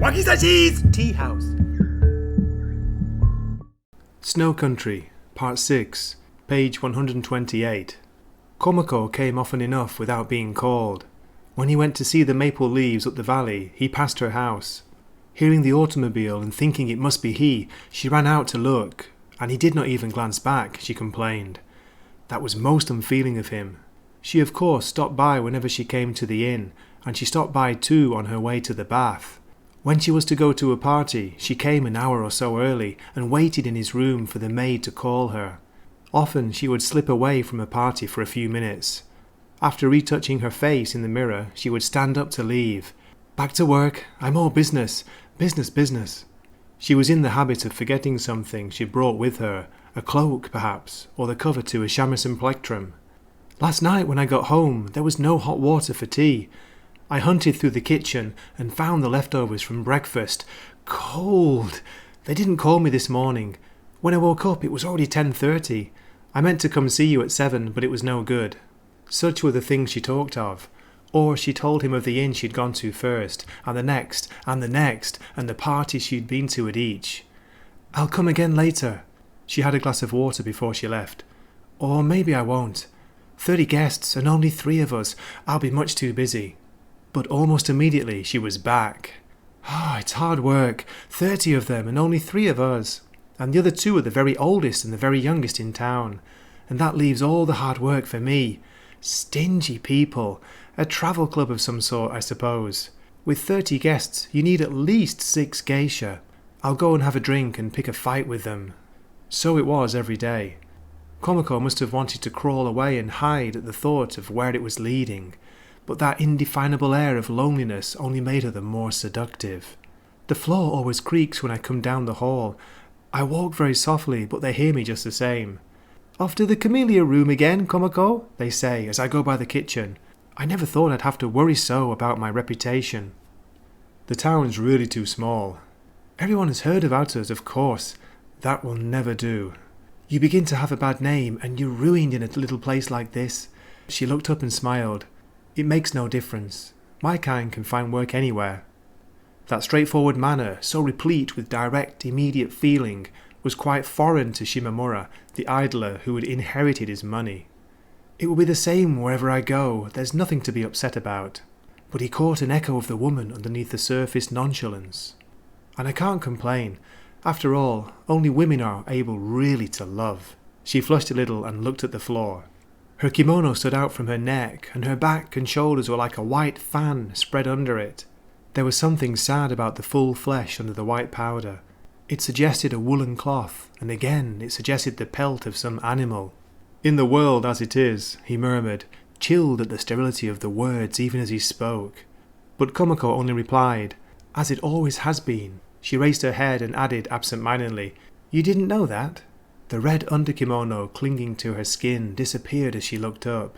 Accusations! Teahouse. Snow Country, Part 6, page 128. Komako came often enough without being called. When he went to see the maple leaves up the valley, he passed her house. Hearing the automobile and thinking it must be he, she ran out to look, and he did not even glance back, she complained. That was most unfeeling of him. She of course stopped by whenever she came to the inn, and she stopped by too on her way to the bath. When she was to go to a party, she came an hour or so early and waited in his room for the maid to call her. Often she would slip away from a party for a few minutes. After retouching her face in the mirror, she would stand up to leave. Back to work, I'm all business, business. She was in the habit of forgetting something she'd brought with her, a cloak perhaps, or the cover to a Shimamura Plectrum. Last night when I got home, there was no hot water for tea. I hunted through the kitchen and found the leftovers from breakfast. Cold! They didn't call me this morning. When I woke up it was already 10:30. I meant to come see you at 7, but it was no good. Such were the things she talked of. Or she told him of the inn she'd gone to first, and the next, and the next, and the parties she'd been to at each. I'll come again later. She had a glass of water before she left. Or maybe I won't. 30 guests and only 3 of us. I'll be much too busy. But almost immediately she was back. It's hard work. 30 of them and only 3 of us. And the other 2 are the very oldest and the very youngest in town. And that leaves all the hard work for me. Stingy people. A travel club of some sort, I suppose. With 30 guests, you need at least 6 geisha. I'll go and have a drink and pick a fight with them. So it was every day. Komako must have wanted to crawl away and hide at the thought of where it was leading. But that indefinable air of loneliness only made her the more seductive. The floor always creaks when I come down the hall. I walk very softly, but they hear me just the same. Off to the camellia room again, Komako, they say as I go by the kitchen. I never thought I'd have to worry so about my reputation. The town's really too small. Everyone has heard about us, of course. That will never do. You begin to have a bad name and you're ruined in a little place like this. She looked up and smiled. It makes no difference. My kind can find work anywhere. That straightforward manner, so replete with direct, immediate feeling, was quite foreign to Shimamura, the idler who had inherited his money. It will be the same wherever I go, there's nothing to be upset about. But he caught an echo of the woman underneath the surface nonchalance. And I can't complain. After all, only women are able really to love. She flushed a little and looked at the floor. Her kimono stood out from her neck, and her back and shoulders were like a white fan spread under it. There was something sad about the full flesh under the white powder. It suggested a woolen cloth, and again it suggested the pelt of some animal. In the world as it is, he murmured, chilled at the sterility of the words even as he spoke. But Komako only replied, as it always has been. She raised her head and added absent-mindedly, You didn't know that? The red underkimono clinging to her skin disappeared as she looked up.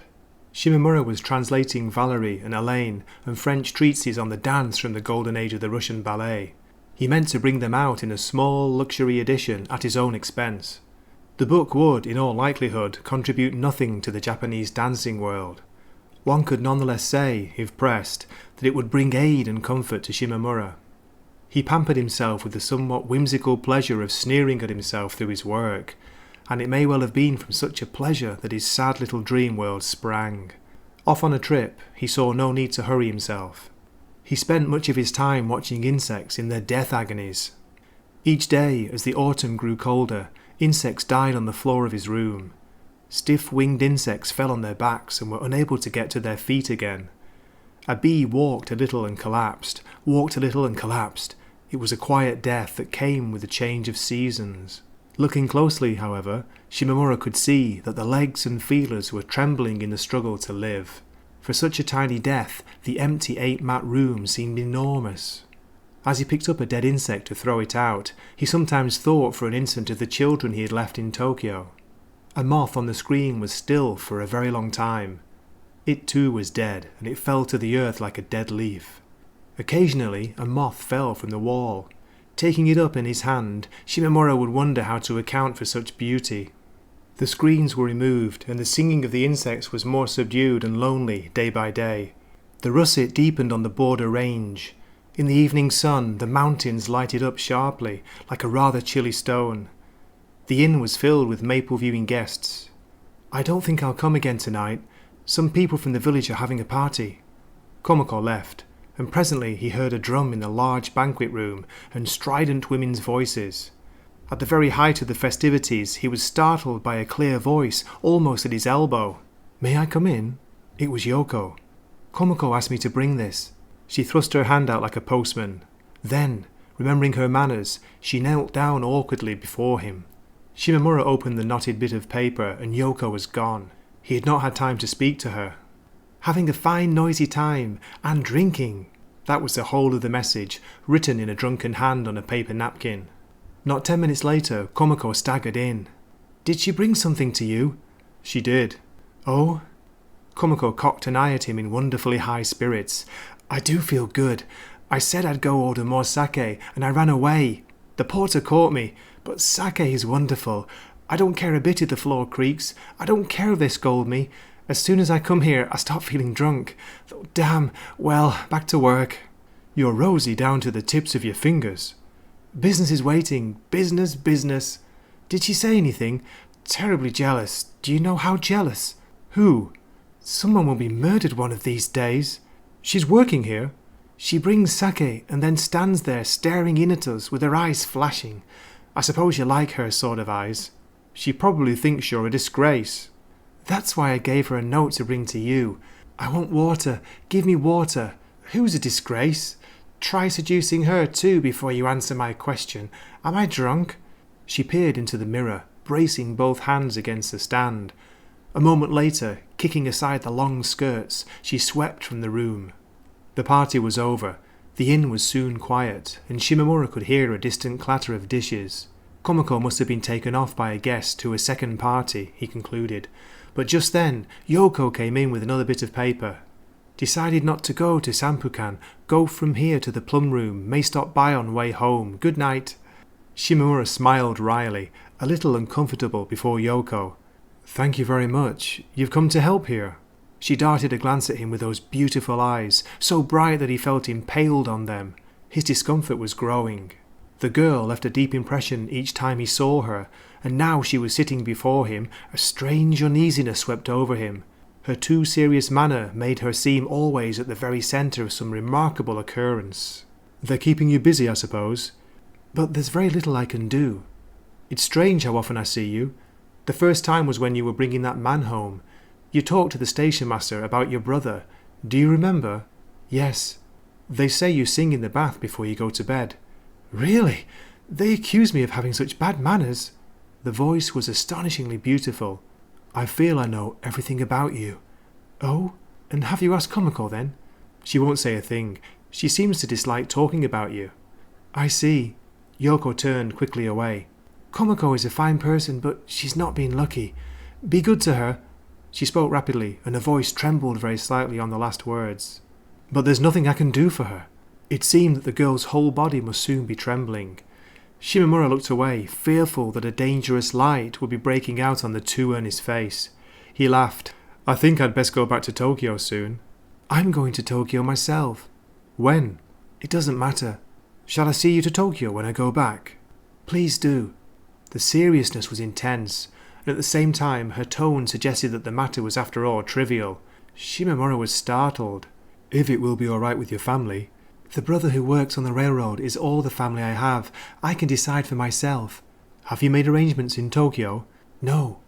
Shimamura was translating Valerie and Elaine and French treatises on the dance from the golden age of the Russian ballet. He meant to bring them out in a small luxury edition at his own expense. The book would, in all likelihood, contribute nothing to the Japanese dancing world. One could nonetheless say, if pressed, that it would bring aid and comfort to Shimamura. He pampered himself with the somewhat whimsical pleasure of sneering at himself through his work, and it may well have been from such a pleasure that his sad little dream world sprang. Off on a trip, he saw no need to hurry himself. He spent much of his time watching insects in their death agonies. Each day, as the autumn grew colder, insects died on the floor of his room. Stiff-winged insects fell on their backs and were unable to get to their feet again. A bee walked a little and collapsed, walked a little and collapsed. It was a quiet death that came with the change of seasons. Looking closely, however, Shimamura could see that the legs and feelers were trembling in the struggle to live. For such a tiny death, the empty 8-mat room seemed enormous. As he picked up a dead insect to throw it out, he sometimes thought for an instant of the children he had left in Tokyo. A moth on the screen was still for a very long time. It too was dead, and it fell to the earth like a dead leaf. Occasionally, a moth fell from the wall. Taking it up in his hand, Shimamura would wonder how to account for such beauty. The screens were removed, and the singing of the insects was more subdued and lonely day by day. The russet deepened on the border range. In the evening sun, the mountains lighted up sharply, like a rather chilly stone. The inn was filled with maple-viewing guests. "I don't think I'll come again tonight. Some people from the village are having a party." Komako left, and presently he heard a drum in the large banquet room and strident women's voices. At the very height of the festivities, he was startled by a clear voice almost at his elbow. "May I come in?" It was Yoko. "Komako asked me to bring this." She thrust her hand out like a postman. Then, remembering her manners, she knelt down awkwardly before him. Shimamura opened the knotted bit of paper and Yoko was gone. He had not had time to speak to her. "Having a fine noisy time, and drinking." That was the whole of the message, written in a drunken hand on a paper napkin. Not 10 minutes later, Komako staggered in. "Did she bring something to you?" "She did." "Oh?" Komako cocked an eye at him in wonderfully high spirits. "I do feel good. I said I'd go order more sake, and I ran away. The porter caught me, but sake is wonderful. I don't care a bit if the floor creaks. I don't care if they scold me. As soon as I come here, I start feeling drunk. Damn, well, back to work." "You're rosy down to the tips of your fingers." "Business is waiting. Business, business." "Did she say anything?" "Terribly jealous. Do you know how jealous?" "Who?" "Someone will be murdered one of these days." "She's working here?" "She brings sake and then stands there staring in at us with her eyes flashing. I suppose you like her sort of eyes." "She probably thinks you're a disgrace." "That's why I gave her a note to bring to you. I want water. Give me water. Who's a disgrace? Try seducing her too before you answer my question. Am I drunk?" She peered into the mirror, bracing both hands against the stand. A moment later, kicking aside the long skirts, she swept from the room. The party was over. The inn was soon quiet, and Shimamura could hear a distant clatter of dishes. Komako must have been taken off by a guest to a second party, he concluded. But just then, Yoko came in with another bit of paper. "Decided not to go to Sampukan. Go from here to the plum room. May stop by on way home. Good night." Shimamura smiled wryly, a little uncomfortable before Yoko. "Thank you very much. You've come to help here." She darted a glance at him with those beautiful eyes, so bright that he felt impaled on them. His discomfort was growing. The girl left a deep impression each time he saw her, and now she was sitting before him, a strange uneasiness swept over him. Her too serious manner made her seem always at the very centre of some remarkable occurrence. "They're keeping you busy, I suppose?" "But there's very little I can do." "It's strange how often I see you. The first time was when you were bringing that man home. You talked to the station master about your brother. Do you remember?" "Yes." "They say you sing in the bath before you go to bed." "Really? They accuse me of having such bad manners." The voice was astonishingly beautiful. "I feel I know everything about you." "Oh? And have you asked Komako then?" "She won't say a thing. She seems to dislike talking about you." "I see." Yoko turned quickly away. "Komako is a fine person, but she's not been lucky. Be good to her." She spoke rapidly, and her voice trembled very slightly on the last words. "But there's nothing I can do for her." It seemed that the girl's whole body must soon be trembling. Shimamura looked away, fearful that a dangerous light would be breaking out on the too earnest face. He laughed. "I think I'd best go back to Tokyo soon." "I'm going to Tokyo myself." "When?" "It doesn't matter." "Shall I see you to Tokyo when I go back?" "Please do." The seriousness was intense, and at the same time her tone suggested that the matter was after all trivial. Shimamura was startled. "If it will be all right with your family." "The brother who works on the railroad is all the family I have. I can decide for myself." "Have you made arrangements in Tokyo?" "No."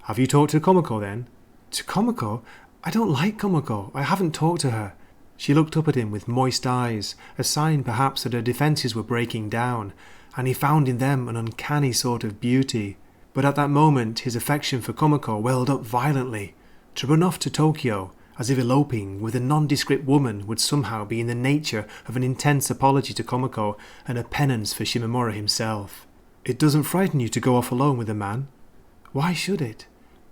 "Have you talked to Komako then?" "To Komako? I don't like Komako. I haven't talked to her." She looked up at him with moist eyes, a sign perhaps that her defences were breaking down, and he found in them an uncanny sort of beauty. But at that moment his affection for Komako welled up violently. To run off to Tokyo, as if eloping with a nondescript woman, would somehow be in the nature of an intense apology to Komako and a penance for Shimamura himself. "It doesn't frighten you to go off alone with a man?" "Why should it?"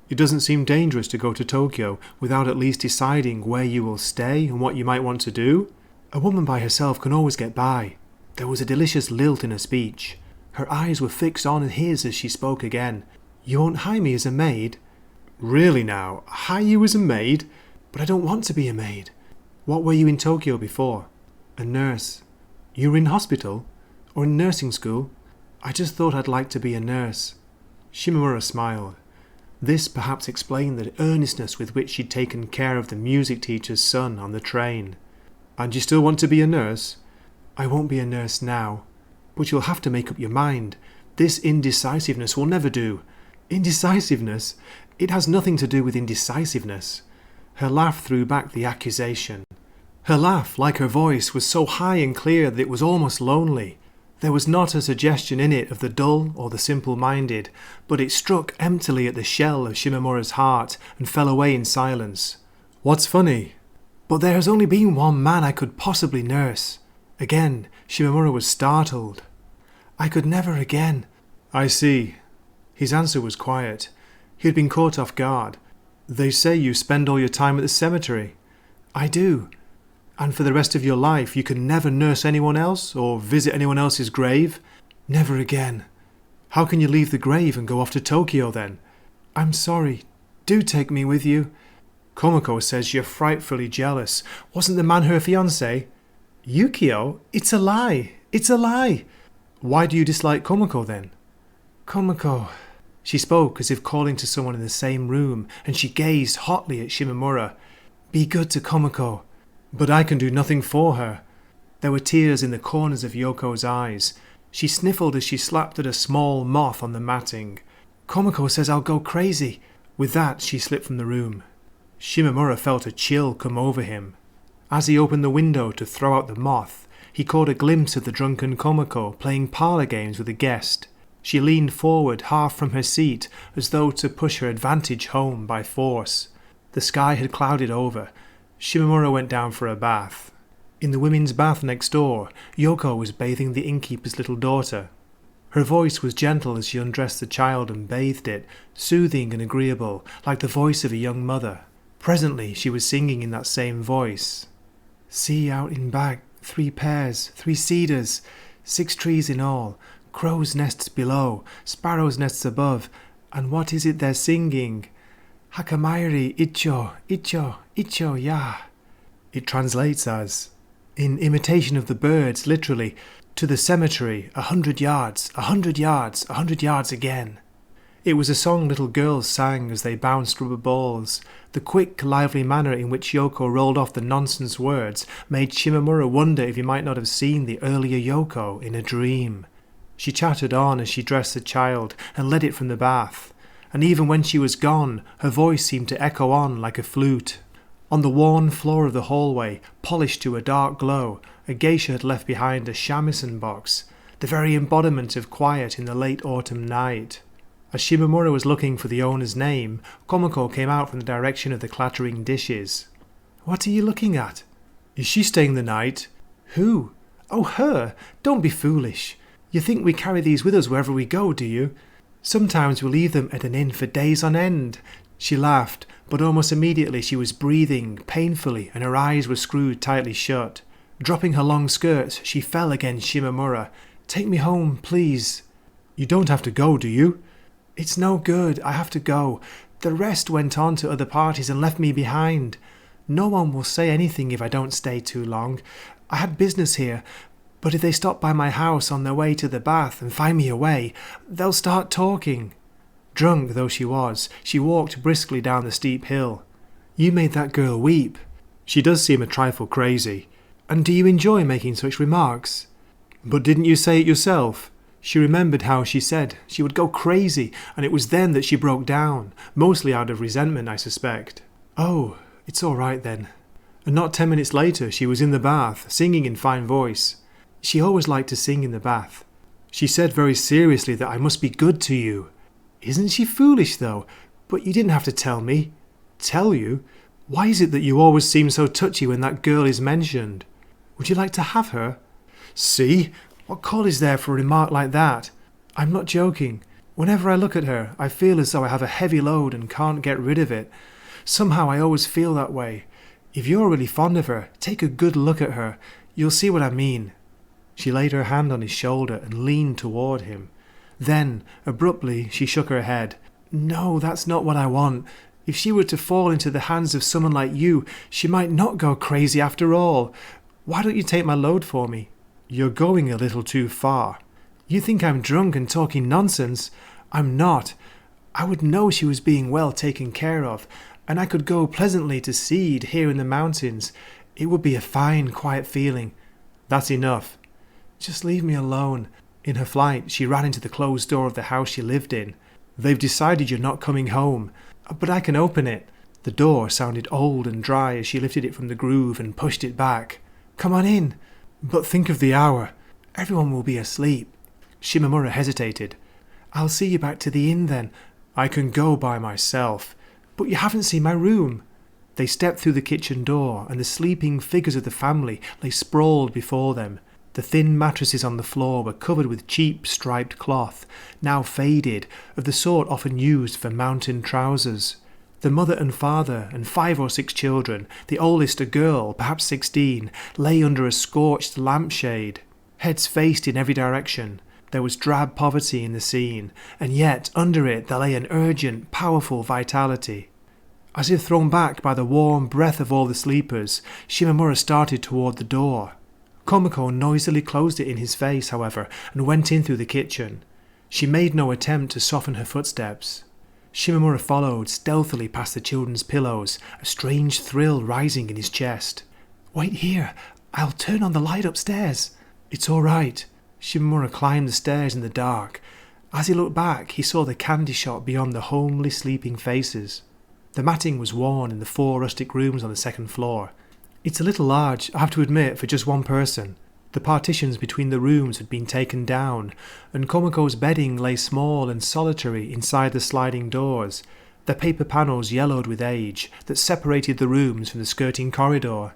"It doesn't seem dangerous to go to Tokyo without at least deciding where you will stay and what you might want to do?" "A woman by herself can always get by." There was a delicious lilt in her speech. Her eyes were fixed on his as she spoke again. "You won't hire me as a maid?" "Really now? Hire you as a maid?" "But I don't want to be a maid." "What were you in Tokyo before?" "A nurse." You were in hospital? Or in nursing school? I just thought I'd like to be a nurse. Shimamura smiled. This perhaps explained the earnestness with which she'd taken care of the music teacher's son on the train. And you still want to be a nurse? I won't be a nurse now. But you'll have to make up your mind. This indecisiveness will never do. Indecisiveness? It has nothing to do with indecisiveness. Her laugh threw back the accusation. Her laugh, like her voice, was so high and clear that it was almost lonely. There was not a suggestion in it of the dull or the simple-minded, but it struck emptily at the shell of Shimamura's heart and fell away in silence. What's funny? But there has only been one man I could possibly nurse. Again, Shimamura was startled. I could never again. I see. His answer was quiet. He had been caught off guard. They say you spend all your time at the cemetery. I do. And for the rest of your life you can never nurse anyone else or visit anyone else's grave? Never again. How can you leave the grave and go off to Tokyo then? I'm sorry. Do take me with you. Komako says you're frightfully jealous. Wasn't the man her fiancé? Yukio? It's a lie. It's a lie. Why do you dislike Komako then? Komako. She spoke as if calling to someone in the same room, and she gazed hotly at Shimamura. Be good to Komako. But I can do nothing for her. There were tears in the corners of Yoko's eyes. She sniffled as she slapped at a small moth on the matting. Komako says I'll go crazy. With that, she slipped from the room. Shimamura felt a chill come over him. As he opened the window to throw out the moth, he caught a glimpse of the drunken Komako playing parlour games with a guest. She leaned forward half from her seat as though to push her advantage home by force. The sky had clouded over. Shimamura went down for a bath. In the women's bath next door, Yoko was bathing the innkeeper's little daughter. Her voice was gentle as she undressed the child and bathed it, soothing and agreeable, like the voice of a young mother. Presently she was singing in that same voice. See out in back, 3 pears, 3 cedars, 6 trees in all, crows' nests below, sparrows' nests above, and what is it they're singing? Hakamairi icho, icho, icho ya. It translates as, in imitation of the birds, literally, to the cemetery, 100 yards, 100 yards, 100 yards again. It was a song little girls sang as they bounced rubber balls. The quick, lively manner in which Yoko rolled off the nonsense words made Shimamura wonder if he might not have seen the earlier Yoko in a dream. She chattered on as she dressed the child and led it from the bath, and even when she was gone, her voice seemed to echo on like a flute. On the worn floor of the hallway, polished to a dark glow, a geisha had left behind a shamisen box, the very embodiment of quiet in the late autumn night. As Shimamura was looking for the owner's name, Komako came out from the direction of the clattering dishes. What are you looking at? Is she staying the night? Who? Oh, her! Don't be foolish. You think we carry these with us wherever we go, do you? Sometimes we leave them at an inn for days on end. She laughed, but almost immediately she was breathing painfully and her eyes were screwed tightly shut. Dropping her long skirts, she fell against Shimamura. Take me home, please. You don't have to go, do you? It's no good, I have to go. The rest went on to other parties and left me behind. No one will say anything if I don't stay too long. I had business here, but if they stop by my house on their way to the bath and find me away, they'll start talking. Drunk though she was, she walked briskly down the steep hill. You made that girl weep. She does seem a trifle crazy. And do you enjoy making such remarks? But didn't you say it yourself? She remembered how she said she would go crazy, and it was then that she broke down, mostly out of resentment, I suspect. Oh, it's all right then. And not 10 minutes later she was in the bath, singing in fine voice. She always liked to sing in the bath. She said very seriously that I must be good to you. Isn't she foolish, though? But you didn't have to tell me. Tell you? Why is it that you always seem so touchy when that girl is mentioned? Would you like to have her? See? What call is there for a remark like that? I'm not joking. Whenever I look at her, I feel as though I have a heavy load and can't get rid of it. Somehow I always feel that way. If you're really fond of her, take a good look at her. You'll see what I mean. She laid her hand on his shoulder and leaned toward him. Then, abruptly, she shook her head. No, that's not what I want. If she were to fall into the hands of someone like you, she might not go crazy after all. Why don't you take my load for me? You're going a little too far. You think I'm drunk and talking nonsense? I'm not. I would know she was being well taken care of, and I could go pleasantly to seed here in the mountains. It would be a fine, quiet feeling. That's enough. Just leave me alone. In her flight, she ran into the closed door of the house she lived in. They've decided you're not coming home, but I can open it. The door sounded old and dry as she lifted it from the groove and pushed it back. Come on in. But think of the hour. Everyone will be asleep. Shimamura hesitated. I'll see you back to the inn then. I can go by myself. But you haven't seen my room. They stepped through the kitchen door, and the sleeping figures of the family lay sprawled before them. The thin mattresses on the floor were covered with cheap striped cloth, now faded, of the sort often used for mountain trousers. The mother and father and 5 or 6 children, the oldest a girl, perhaps 16, lay under a scorched lampshade. Heads faced in every direction. There was drab poverty in the scene, and yet under it there lay an urgent, powerful vitality. As if thrown back by the warm breath of all the sleepers, Shimamura started toward the door. Komako noisily closed it in his face, however, and went in through the kitchen. She made no attempt to soften her footsteps. Shimamura followed stealthily past the children's pillows, a strange thrill rising in his chest. Wait here. I'll turn on the light upstairs. It's all right. Shimamura climbed the stairs in the dark. As he looked back, he saw the candy shop beyond the homely sleeping faces. The matting was worn in the 4 rustic rooms on the 2nd floor. It's a little large, I have to admit, for just one person. The partitions between the rooms had been taken down, and Komako's bedding lay small and solitary inside the sliding doors, the paper panels yellowed with age that separated the rooms from the skirting corridor.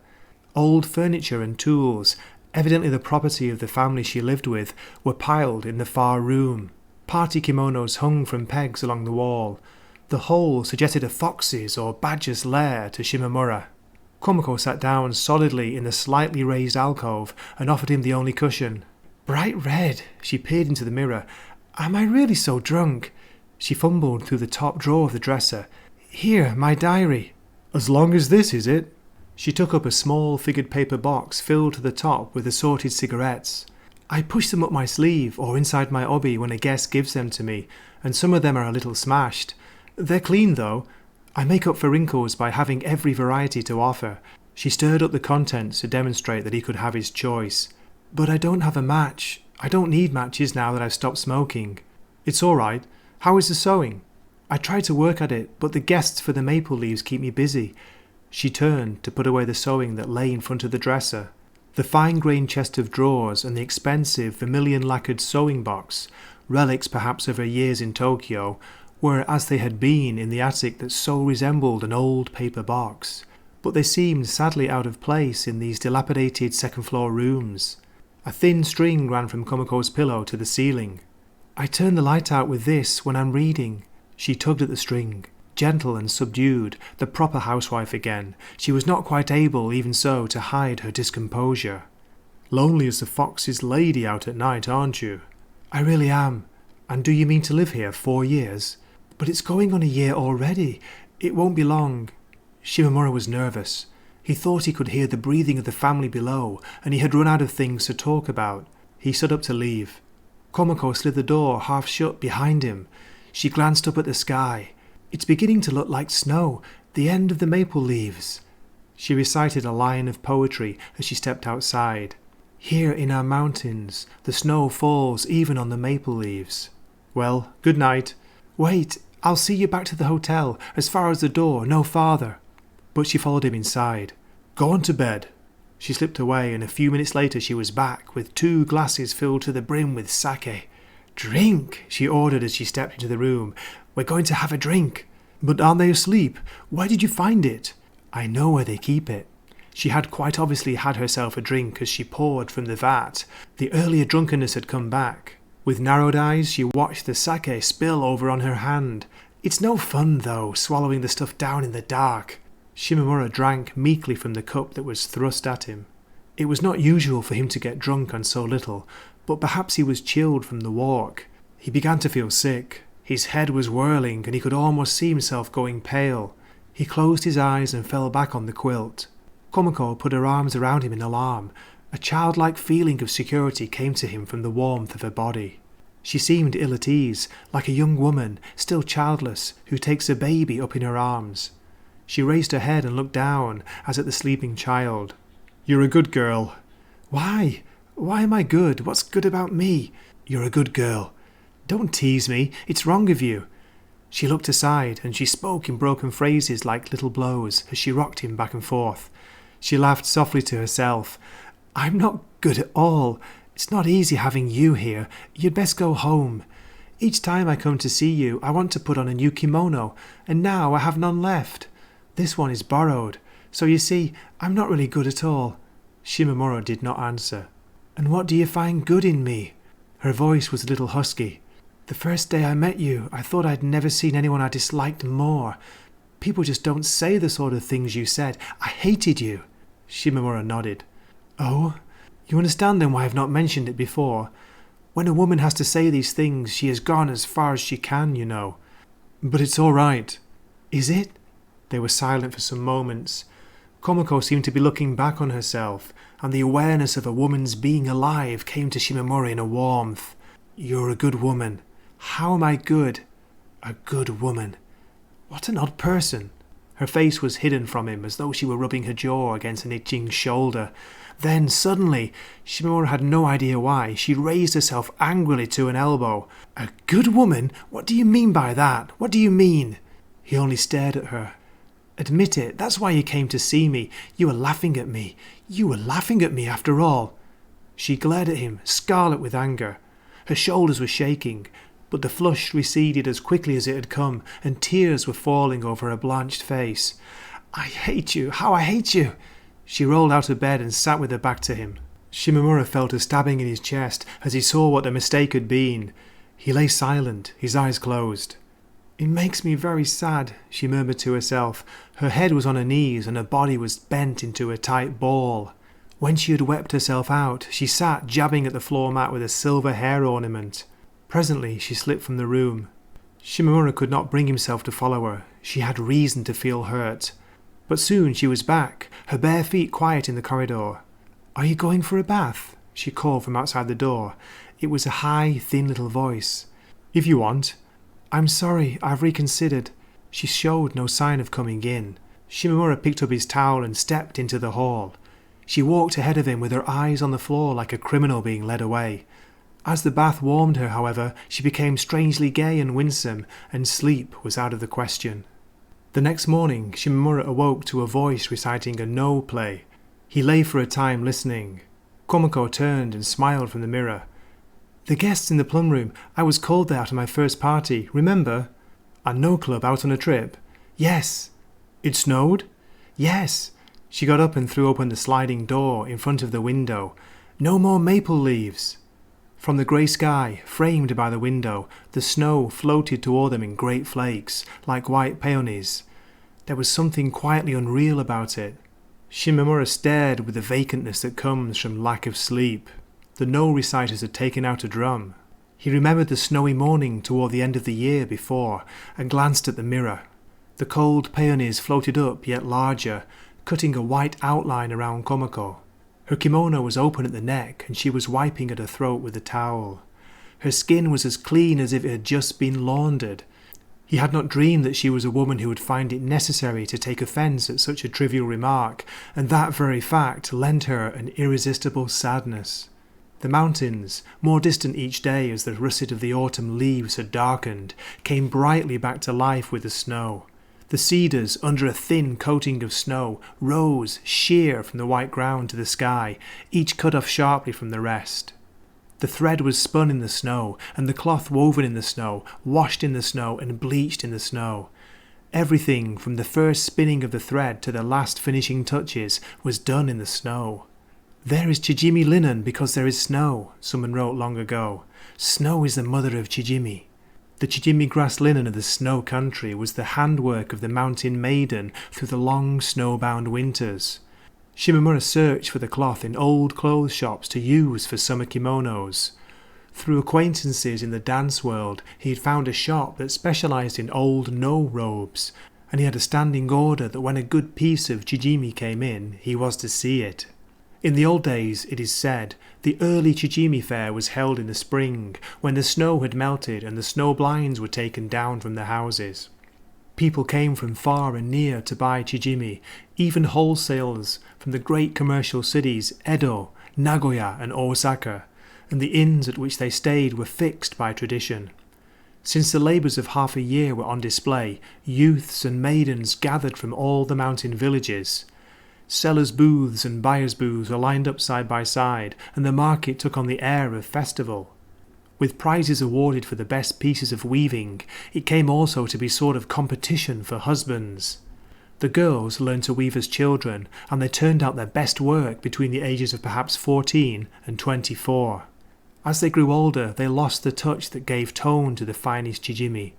Old furniture and tools, evidently the property of the family she lived with, were piled in the far room. Party kimonos hung from pegs along the wall. The whole suggested a fox's or badger's lair to Shimamura. Komako sat down solidly in the slightly raised alcove and offered him the only cushion. Bright red, she peered into the mirror. Am I really so drunk? She fumbled through the top drawer of the dresser. Here, my diary. As long as this, is it? She took up a small figured paper box filled to the top with assorted cigarettes. I push them up my sleeve or inside my obi when a guest gives them to me, and some of them are a little smashed. They're clean though. I make up for wrinkles by having every variety to offer. She stirred up the contents to demonstrate that he could have his choice. But I don't have a match. I don't need matches now that I've stopped smoking. It's all right. How is the sewing? I tried to work at it, but the guests for the maple leaves keep me busy. She turned to put away the sewing that lay in front of the dresser. The fine-grained chest of drawers and the expensive vermilion-lacquered sewing box, relics perhaps of her years in Tokyo, were as they had been in the attic that so resembled an old paper box, but they seemed sadly out of place in these dilapidated 2nd-floor rooms. A thin string ran from Komako's pillow to the ceiling. I turn the light out with this when I'm reading. She tugged at the string, gentle and subdued, the proper housewife again. She was not quite able, even so, to hide her discomposure. Lonely as the fox's lady out at night, aren't you? I really am. And do you mean to live here 4 years? But it's going on a year already. It won't be long. Shimamura was nervous. He thought he could hear the breathing of the family below, and he had run out of things to talk about. He stood up to leave. Komako slid the door half shut behind him. She glanced up at the sky. It's beginning to look like snow, the end of the maple leaves. She recited a line of poetry as she stepped outside. Here in our mountains, the snow falls even on the maple leaves. Well, good night. Wait, I'll see you back to the hotel, as far as the door, no farther. But she followed him inside. Go on to bed. She slipped away, and a few minutes later she was back, with 2 glasses filled to the brim with sake. Drink, she ordered as she stepped into the room. We're going to have a drink. But aren't they asleep? Where did you find it? I know where they keep it. She had quite obviously had herself a drink as she poured from the vat. The earlier drunkenness had come back. With narrowed eyes, she watched the sake spill over on her hand. It's no fun, though, swallowing the stuff down in the dark. Shimamura drank meekly from the cup that was thrust at him. It was not usual for him to get drunk on so little, but perhaps he was chilled from the walk. He began to feel sick. His head was whirling, and he could almost see himself going pale. He closed his eyes and fell back on the quilt. Komako put her arms around him in alarm, A childlike feeling of security came to him from the warmth of her body. She seemed ill at ease, like a young woman, still childless, who takes a baby up in her arms. She raised her head and looked down, as at the sleeping child. "You're a good girl." "Why? Why am I good? What's good about me?" "You're a good girl." "Don't tease me. It's wrong of you." She looked aside, and she spoke in broken phrases like little blows as she rocked him back and forth. She laughed softly to herself. "I'm not good at all. It's not easy having you here. You'd best go home. Each time I come to see you, I want to put on a new kimono, and now I have none left. This one is borrowed. So you see, I'm not really good at all." Shimamura did not answer. "And what do you find good in me?" Her voice was a little husky. "The first day I met you, I thought I'd never seen anyone I disliked more. People just don't say the sort of things you said. I hated you." Shimamura nodded. "Oh? You understand then why I've not mentioned it before? When a woman has to say these things, she has gone as far as she can, you know." "But it's all right." "Is it?" They were silent for some moments. Komako seemed to be looking back on herself, and the awareness of a woman's being alive came to Shimamura in a warmth. "You're a good woman." "How am I good?" "A good woman." What an odd person. Her face was hidden from him as though she were rubbing her jaw against an itching shoulder. Then, suddenly, Shimamura had no idea why, she raised herself angrily to an elbow. "A good woman? What do you mean by that? What do you mean?" He only stared at her. "Admit it, that's why you came to see me. You were laughing at me. You were laughing at me after all." She glared at him, scarlet with anger. Her shoulders were shaking, but the flush receded as quickly as it had come, and tears were falling over her blanched face. "I hate you! How I hate you!" She rolled out of bed and sat with her back to him. Shimamura felt a stabbing in his chest as he saw what the mistake had been. He lay silent, his eyes closed. "It makes me very sad," she murmured to herself. Her head was on her knees and her body was bent into a tight ball. When she had wept herself out, she sat jabbing at the floor mat with a silver hair ornament. Presently she slipped from the room. Shimamura could not bring himself to follow her. She had reason to feel hurt. But soon she was back, her bare feet quiet in the corridor. "Are you going for a bath?" she called from outside the door. It was a high, thin little voice. "If you want." "I'm sorry, I've reconsidered." She showed no sign of coming in. Shimamura picked up his towel and stepped into the hall. She walked ahead of him with her eyes on the floor like a criminal being led away. As the bath warmed her, however, she became strangely gay and winsome, and sleep was out of the question. The next morning, Shimamura awoke to a voice reciting a no play. He lay for a time listening. Komako turned and smiled from the mirror. "The guests in the plum room. I was called there after my first party, remember?" "A no club out on a trip?" "Yes." "It snowed?" "Yes." She got up and threw open the sliding door in front of the window. "No more maple leaves." From the grey sky, framed by the window, the snow floated toward them in great flakes, like white peonies. There was something quietly unreal about it. Shimamura stared with the vacantness that comes from lack of sleep. The no reciters had taken out a drum. He remembered the snowy morning toward the end of the year before, and glanced at the mirror. The cold peonies floated up yet larger, cutting a white outline around Komako. Her kimono was open at the neck, and she was wiping at her throat with a towel. Her skin was as clean as if it had just been laundered. He had not dreamed that she was a woman who would find it necessary to take offence at such a trivial remark, and that very fact lent her an irresistible sadness. The mountains, more distant each day as the russet of the autumn leaves had darkened, came brightly back to life with the snow. The cedars, under a thin coating of snow, rose sheer from the white ground to the sky, each cut off sharply from the rest. The thread was spun in the snow, and the cloth woven in the snow, washed in the snow, and bleached in the snow. Everything, from the first spinning of the thread to the last finishing touches, was done in the snow. "There is chijimi linen because there is snow," someone wrote long ago. "Snow is the mother of chijimi." The chijimi grass linen of the snow country was the handwork of the mountain maiden through the long snow-bound winters. Shimamura searched for the cloth in old clothes shops to use for summer kimonos. Through acquaintances in the dance world, he had found a shop that specialized in old no robes, and he had a standing order that when a good piece of chijimi came in, he was to see it. In the old days, it is said, the early chijimi fair was held in the spring, when the snow had melted and the snow blinds were taken down from the houses. People came from far and near to buy chijimi, even wholesalers from the great commercial cities Edo, Nagoya and Osaka, and the inns at which they stayed were fixed by tradition. Since the labours of half a year were on display, youths and maidens gathered from all the mountain villages. Sellers' booths and buyers' booths were lined up side by side, and the market took on the air of festival. With prizes awarded for the best pieces of weaving, it came also to be sort of competition for husbands. The girls learned to weave as children, and they turned out their best work between the ages of perhaps 14 and 24. As they grew older, they lost the touch that gave tone to the finest chijimi.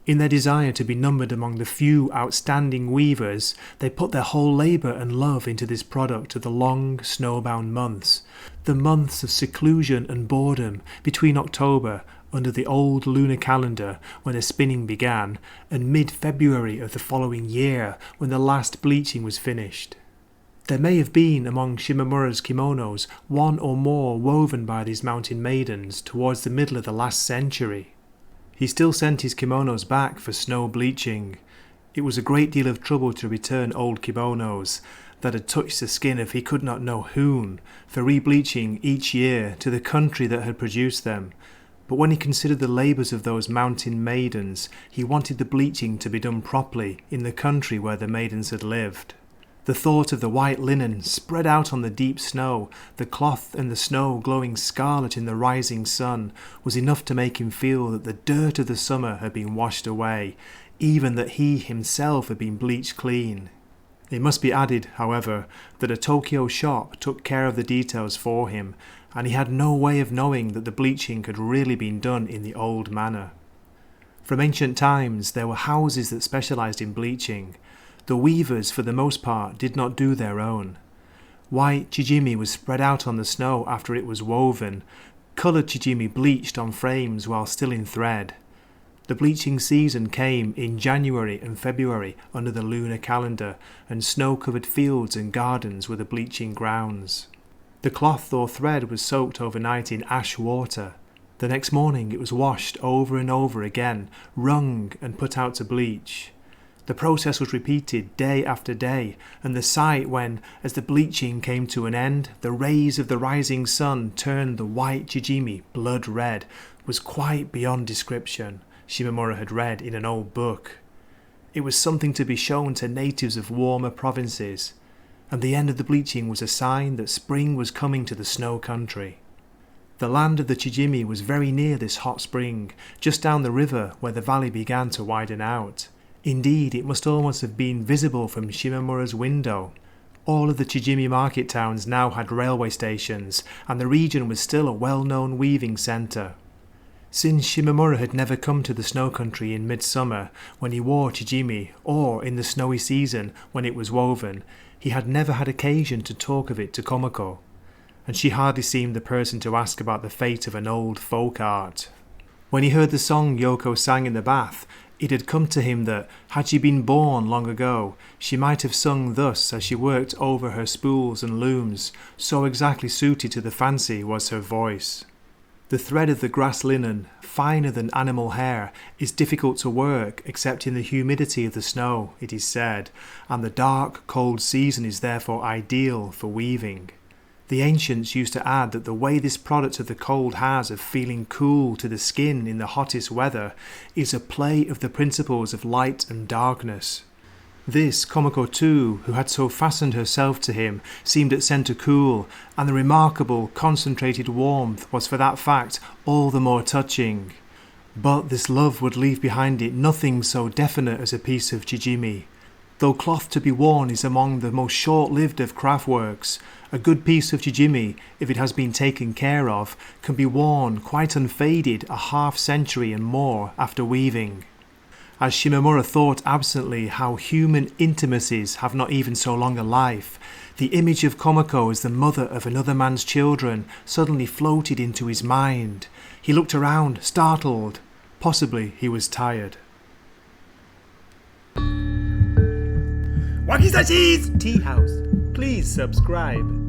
In their desire to be numbered among the few outstanding weavers, they put their whole labour and love into this product of the long, snowbound months, the months of seclusion and boredom between October, under the old lunar calendar when the spinning began, and mid-February of the following year when the last bleaching was finished. There may have been among Shimamura's kimonos one or more woven by these mountain maidens towards the middle of the last century. He still sent his kimonos back for snow bleaching. It was a great deal of trouble to return old kimonos that had touched the skin of he could not know whom, for re-bleaching each year to the country that had produced them. But when he considered the labours of those mountain maidens, he wanted the bleaching to be done properly in the country where the maidens had lived. The thought of the white linen spread out on the deep snow, the cloth and the snow glowing scarlet in the rising sun, was enough to make him feel that the dirt of the summer had been washed away, even that he himself had been bleached clean. It must be added, however, that a Tokyo shop took care of the details for him, and he had no way of knowing that the bleaching had really been done in the old manner. From ancient times there were houses that specialised in bleaching. The weavers, for the most part, did not do their own. White chijimi was spread out on the snow after it was woven, coloured chijimi bleached on frames while still in thread. The bleaching season came in January and February under the lunar calendar, and snow-covered fields and gardens were the bleaching grounds. The cloth or thread was soaked overnight in ash water. The next morning it was washed over and over again, wrung and put out to bleach. The process was repeated day after day, and the sight when, as the bleaching came to an end, the rays of the rising sun turned the white chijimi blood red, was quite beyond description, Shimamura had read in an old book. It was something to be shown to natives of warmer provinces, and the end of the bleaching was a sign that spring was coming to the snow country. The land of the chijimi was very near this hot spring, just down the river where the valley began to widen out. Indeed, it must almost have been visible from Shimamura's window. All of the chijimi market towns now had railway stations, and the region was still a well-known weaving centre. Since Shimamura had never come to the snow country in midsummer, when he wore chijimi, or in the snowy season when it was woven, he had never had occasion to talk of it to Komako, and she hardly seemed the person to ask about the fate of an old folk art. When he heard the song Yoko sang in the bath, it had come to him that, had she been born long ago, she might have sung thus as she worked over her spools and looms, so exactly suited to the fancy was her voice. The thread of the grass linen, finer than animal hair, is difficult to work except in the humidity of the snow, it is said, and the dark, cold season is therefore ideal for weaving. The ancients used to add that the way this product of the cold has of feeling cool to the skin in the hottest weather is a play of the principles of light and darkness. This Komako too, who had so fastened herself to him, seemed at centre cool, and the remarkable concentrated warmth was for that fact all the more touching. But this love would leave behind it nothing so definite as a piece of chijimi. Though cloth to be worn is among the most short-lived of craft works, a good piece of chijimi, if it has been taken care of, can be worn quite unfaded a half-century and more after weaving. As Shimamura thought absently how human intimacies have not even so long a life, the image of Komako as the mother of another man's children suddenly floated into his mind. He looked around, startled. Possibly he was tired. Wakizachi's Teahouse. Please subscribe.